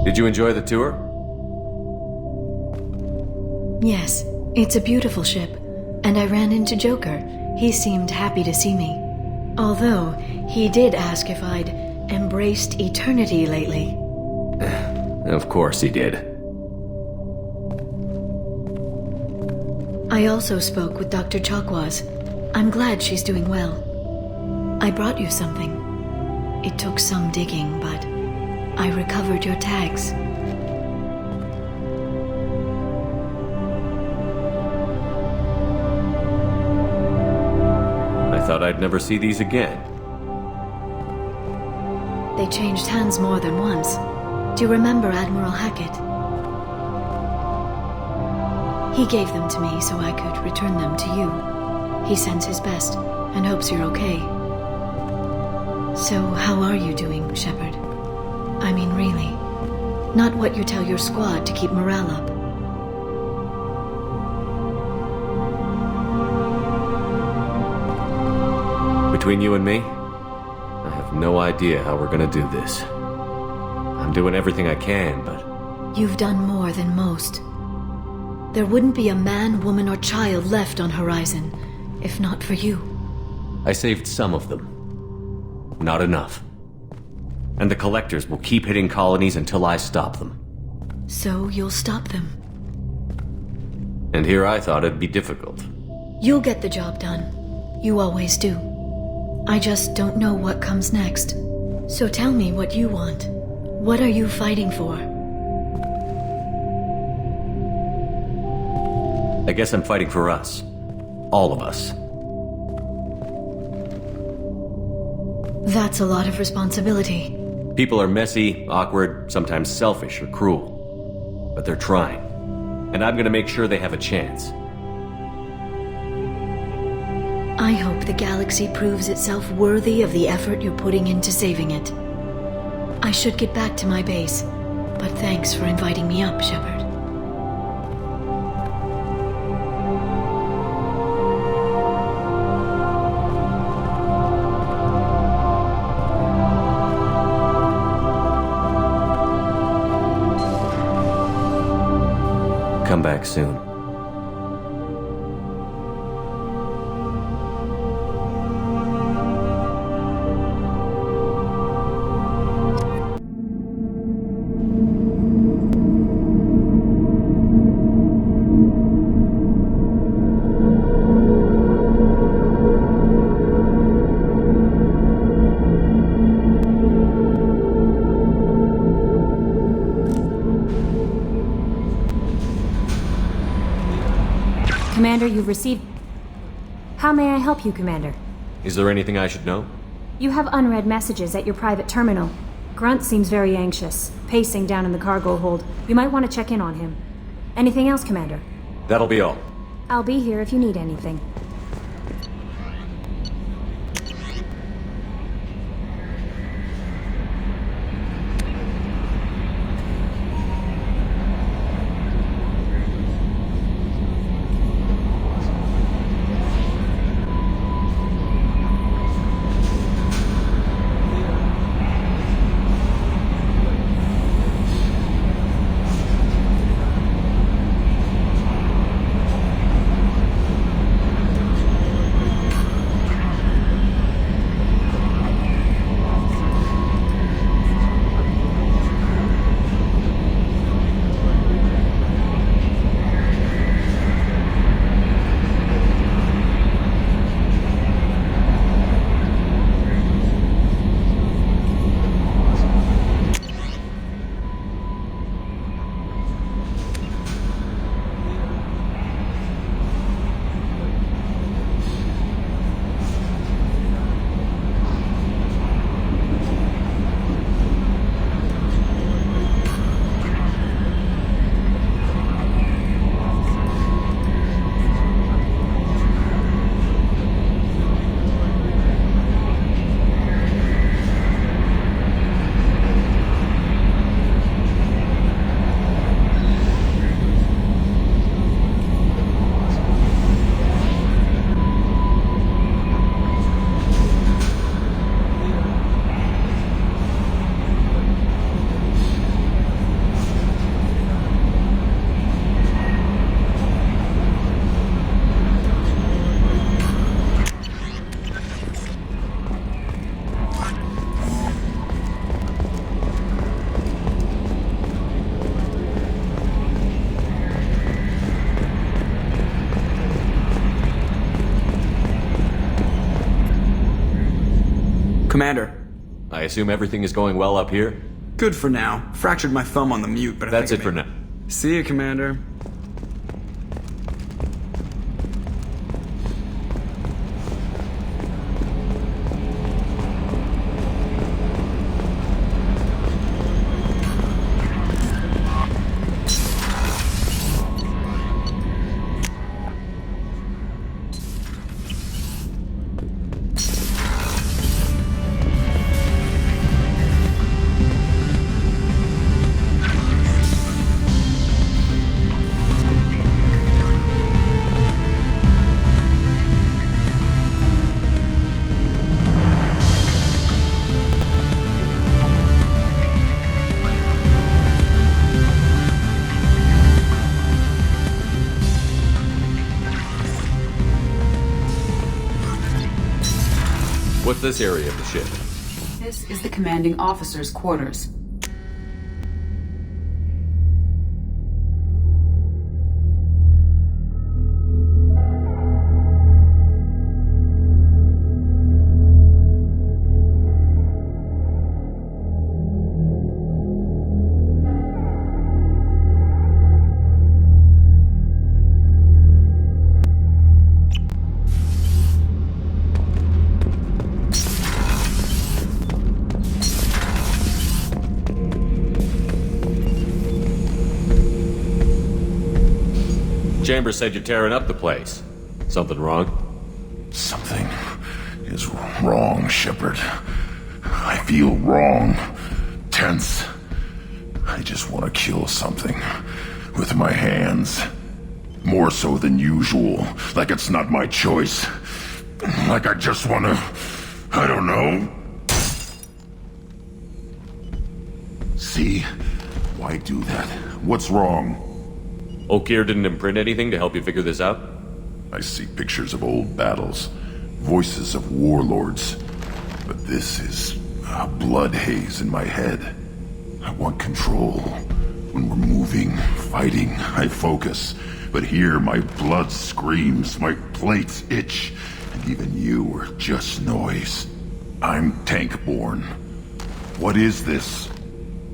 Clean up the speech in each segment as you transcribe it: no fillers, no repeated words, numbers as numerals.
Did you enjoy the tour? Yes, it's a beautiful ship. And I ran into Joker. He seemed happy to see me. Although, he did ask if I'd embraced eternity lately. Of course he did. I also spoke with Dr. Chakwas. I'm glad she's doing well. I brought you something. It took some digging, but I recovered your tags. I thought I'd never see these again. They changed hands more than once. Do you remember Admiral Hackett? He gave them to me so I could return them to you. He sends his best and hopes you're okay. So how are you doing, Shepard? I mean, really. Not what you tell your squad to keep morale up. Between you and me, I have no idea how we're gonna do this. I'm doing everything I can, but... You've done more than most. There wouldn't be a man, woman, or child left on Horizon, if not for you. I saved some of them. Not enough. And the Collectors will keep hitting colonies until I stop them. So you'll stop them. And here I thought it'd be difficult. You'll get the job done. You always do. I just don't know what comes next. So tell me what you want. What are you fighting for? I guess I'm fighting for us. All of us. That's a lot of responsibility. People are messy, awkward, sometimes selfish or cruel. But they're trying. And I'm gonna make sure they have a chance. I hope the galaxy proves itself worthy of the effort you're putting into saving it. I should get back to my base, but thanks for inviting me up, Shepard. Come back soon. Commander, you've received... How may I help you, Commander? Is there anything I should know? You have unread messages at your private terminal. Grunt seems very anxious, pacing down in the cargo hold. You might want to check in on him. Anything else, Commander? That'll be all. I'll be here if you need anything. Commander. I assume everything is going well up here? Good for now. Fractured my thumb on the mute, but That's it for now. See you, Commander. What's this area of the ship? This is the commanding officer's quarters. Chambers said you're tearing up the place. Something wrong? Something is wrong, Shepard. I feel wrong. Tense. I just want to kill something. With my hands. More so than usual. Like it's not my choice. Like I just want to... I don't know. See? Why do that? What's wrong? Okir didn't imprint anything to help you figure this out? I see pictures of old battles, voices of warlords, but this is a blood haze in my head. I want control. When we're moving, fighting, I focus. But here my blood screams, my plates itch, and even you are just noise. I'm tank-born. What is this?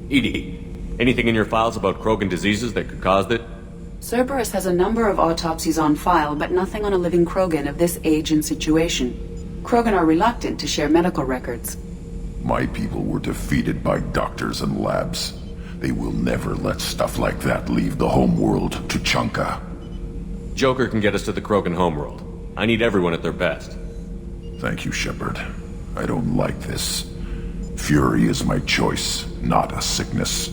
EDI, anything in your files about Krogan diseases that could cause it? Cerberus has a number of autopsies on file, but nothing on a living Krogan of this age and situation. Krogan are reluctant to share medical records. My people were defeated by doctors and labs. They will never let stuff like that leave the homeworld to Chunka. Joker can get us to the Krogan homeworld. I need everyone at their best. Thank you, Shepard. I don't like this. Fury is my choice, not a sickness.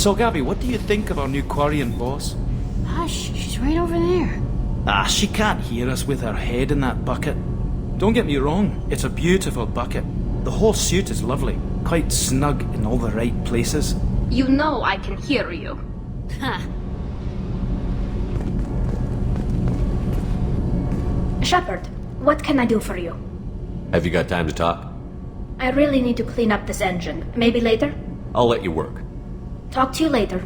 So, Gabby, what do you think of our new Quarian boss? Hush, she's right over there. Ah, she can't hear us with her head in that bucket. Don't get me wrong, it's a beautiful bucket. The whole suit is lovely, quite snug in all the right places. You know I can hear you. Ha. Shepard, what can I do for you? Have you got time to talk? I really need to clean up this engine. Maybe later? I'll let you work. Talk to you later.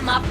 them up.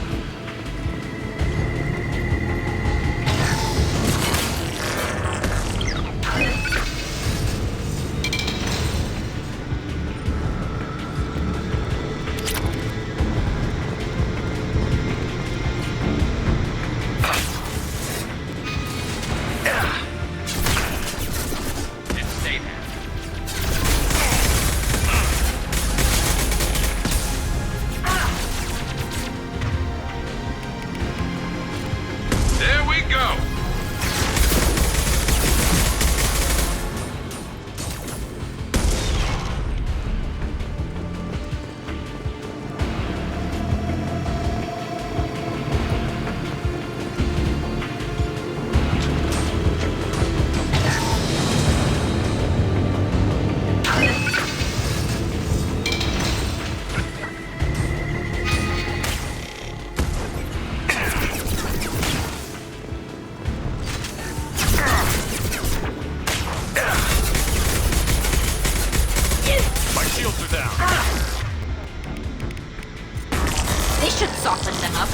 They should soften them up.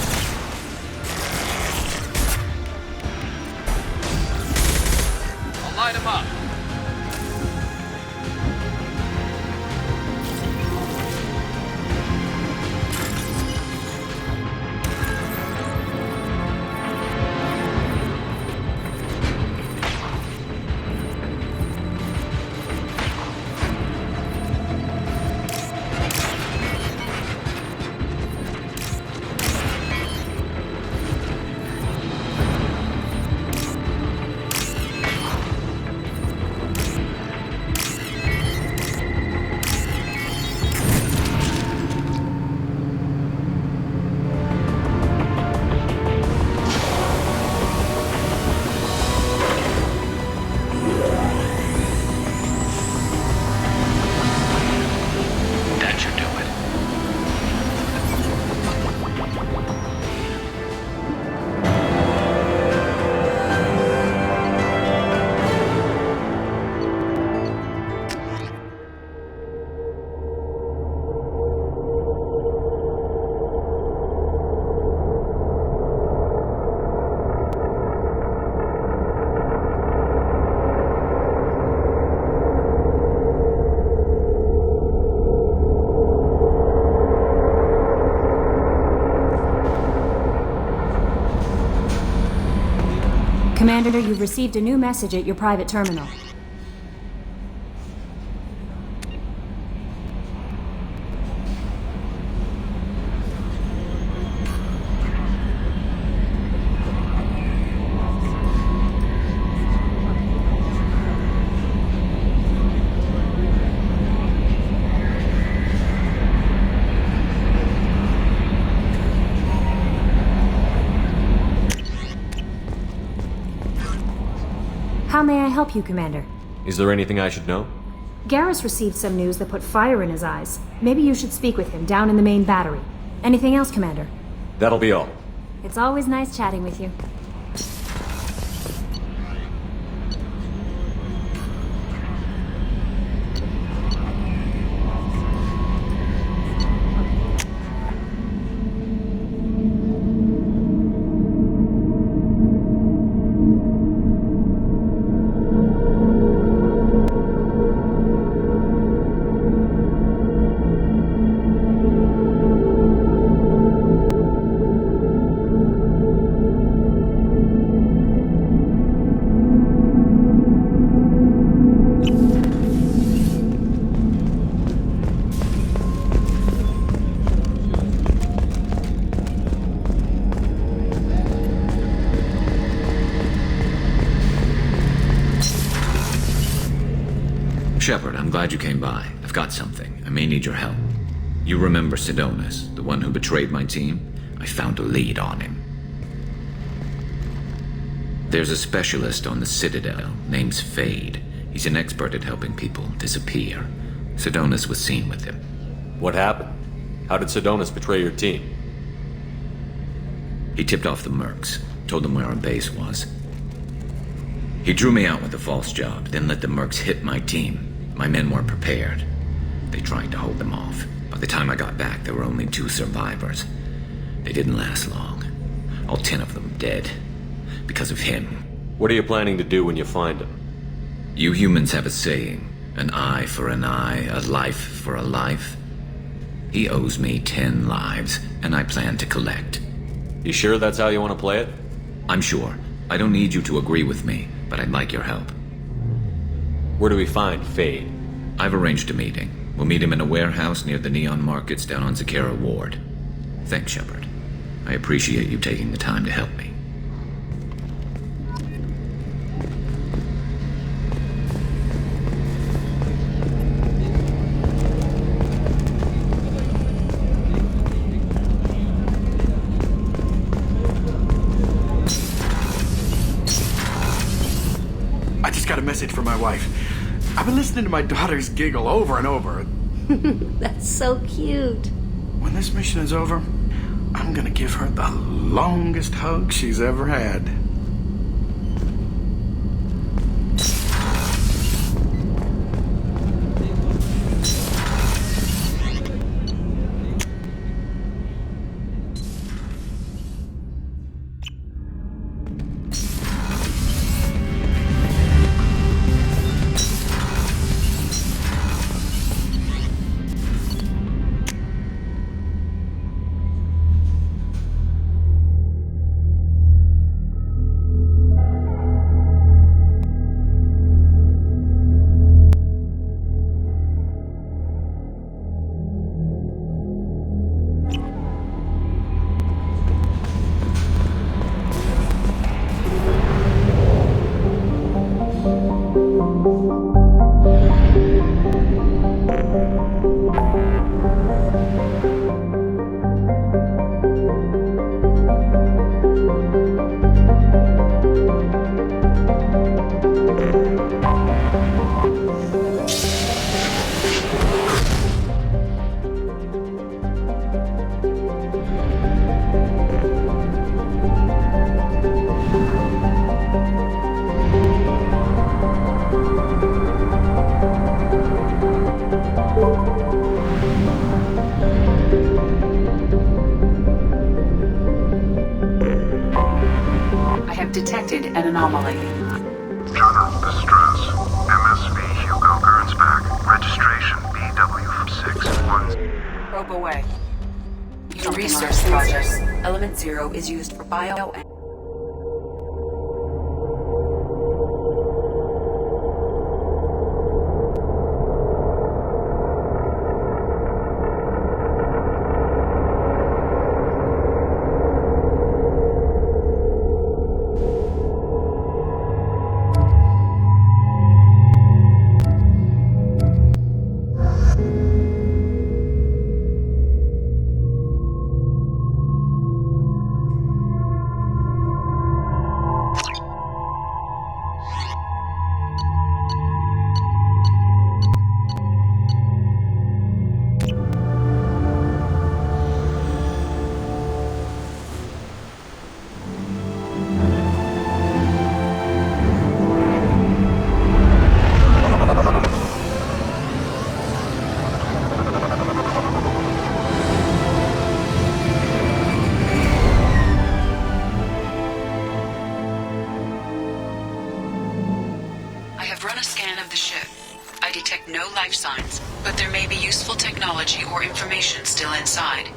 I'll light them up. Commander, you've received a new message at your private terminal. How may I help you, Commander? Is there anything I should know? Garrus received some news that put fire in his eyes. Maybe you should speak with him down in the main battery. Anything else, Commander? That'll be all. It's always nice chatting with you. Shepard, I'm glad you came by. I've got something. I may need your help. You remember Sidonus, the one who betrayed my team? I found a lead on him. There's a specialist on the Citadel, name's Fade. He's an expert at helping people disappear. Sidonus was seen with him. What happened? How did Sidonus betray your team? He tipped off the mercs, told them where our base was. He drew me out with a false job, then let the mercs hit my team. My men weren't prepared. They tried to hold them off. By the time I got back, there were only 2 survivors. They didn't last long. All 10 of them dead. Because of him. What are you planning to do when you find him? You humans have a saying, an eye for an eye, a life for a life. He owes me 10 lives, and I plan to collect. You sure that's how you want to play it? I'm sure. I don't need you to agree with me, but I'd like your help. Where do we find Fade? I've arranged a meeting. We'll meet him in a warehouse near the Neon Markets down on Zakera Ward. Thanks, Shepard. I appreciate you taking the time to help me. I just got a message from my wife. I've been listening to my daughters giggle over and over. That's so cute. When this mission is over, I'm gonna give her the longest hug she's ever had. Detected an anomaly. General distress. MSV Hugo Gernsback. Registration BW61. Probe away. Your research project. Element 0 is used for bio and no life signs, but there may be useful technology or information still inside.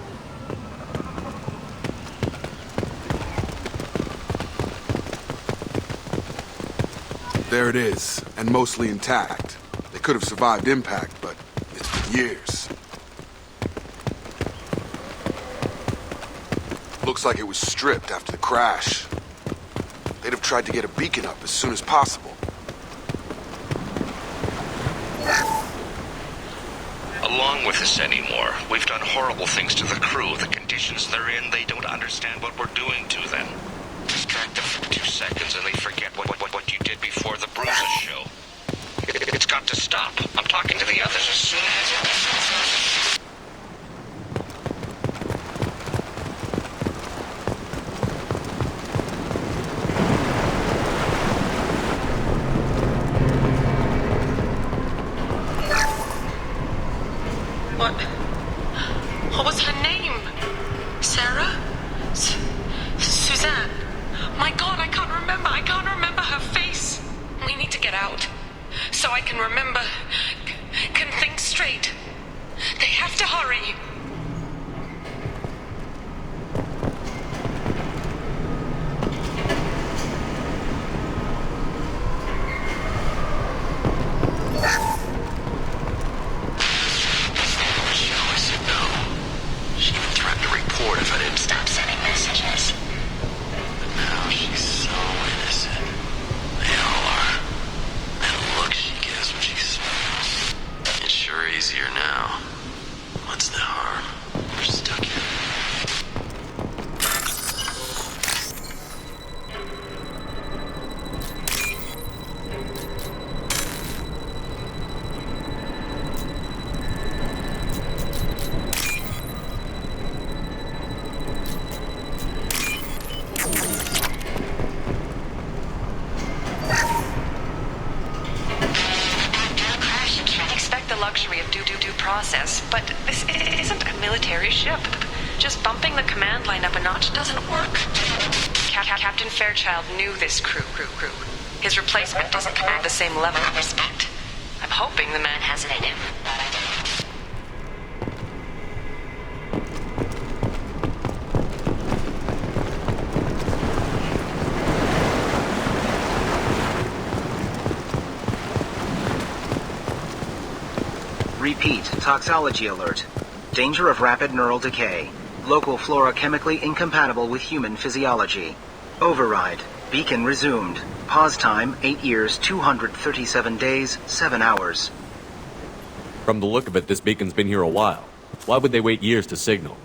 There it is, and mostly intact. They could have survived impact, but it's been years. Looks like it was stripped after the crash. They'd have tried to get a beacon up as soon as possible. Along with this anymore. We've done horrible things to the crew. The conditions they're in, they don't understand what we're doing to them. Distract them for 2 seconds and they forget what you did before the bruises show. It's got to stop. I'm talking to the others as soon as... What was her name? Sarah? easier now. What's the harm? We're stuck here. Process, but this isn't a military ship. Just bumping the command line up a notch doesn't work. Captain Fairchild knew this crew. His replacement doesn't command the same level of respect. I'm hoping the man has it in him. Repeat, toxology alert. Danger of rapid neural decay. Local flora chemically incompatible with human physiology. Override. Beacon resumed. Pause time, 8 years, 237 days, 7 hours. From the look of it, this beacon's been here a while. Why would they wait years to signal?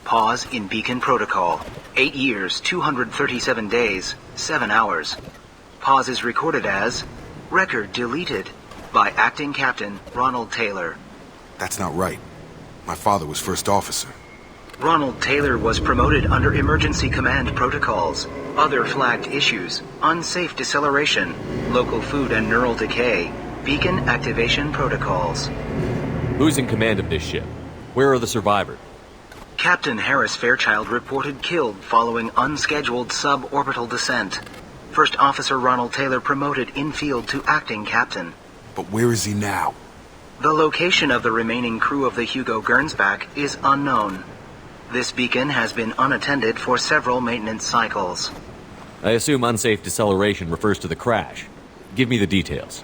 Pause in beacon protocol. 8 years, 237 days, 7 hours. Pause is recorded as record deleted. By Acting Captain Ronald Taylor. That's not right. My father was first officer. Ronald Taylor was promoted under emergency command protocols. Other flagged issues: unsafe deceleration, local food and neural decay, beacon activation protocols. Who's in command of this ship? Where are the survivors? Captain Harris Fairchild reported killed following unscheduled suborbital descent. First Officer Ronald Taylor promoted in-field to Acting Captain. But where is he now? The location of the remaining crew of the Hugo Gernsback is unknown. This beacon has been unattended for several maintenance cycles. I assume unsafe deceleration refers to the crash. Give me the details.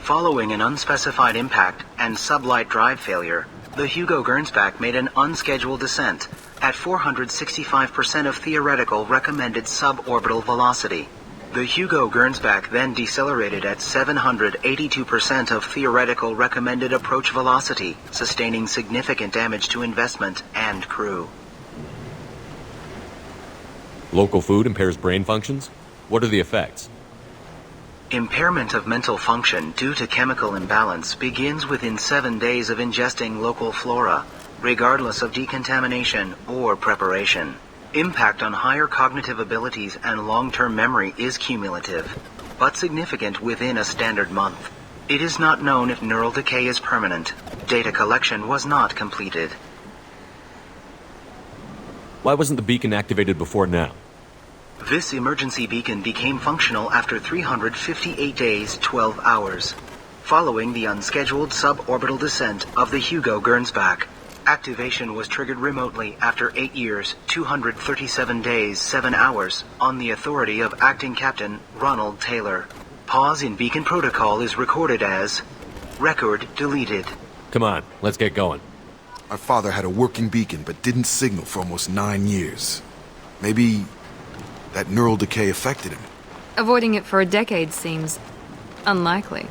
Following an unspecified impact and sublight drive failure, the Hugo Gernsback made an unscheduled descent at 465% of theoretical recommended suborbital velocity. The Hugo Gernsback then decelerated at 782% of theoretical recommended approach velocity, sustaining significant damage to investment and crew. Local food impairs brain functions? What are the effects? Impairment of mental function due to chemical imbalance begins within 7 days of ingesting local flora, regardless of decontamination or preparation. Impact on higher cognitive abilities and long-term memory is cumulative, but significant within a standard month. It is not known if neural decay is permanent. Data collection was not completed. Why wasn't the beacon activated before now? This emergency beacon became functional after 358 days, 12 hours, following the unscheduled suborbital descent of the Hugo Gernsback. Activation was triggered remotely after 8 years, 237 days, 7 hours, on the authority of Acting Captain Ronald Taylor. Pause in beacon protocol is recorded as record deleted. Come on, let's get going. My father had a working beacon but didn't signal for almost 9 years. Maybe that neural decay affected him. Avoiding it for a decade seems unlikely.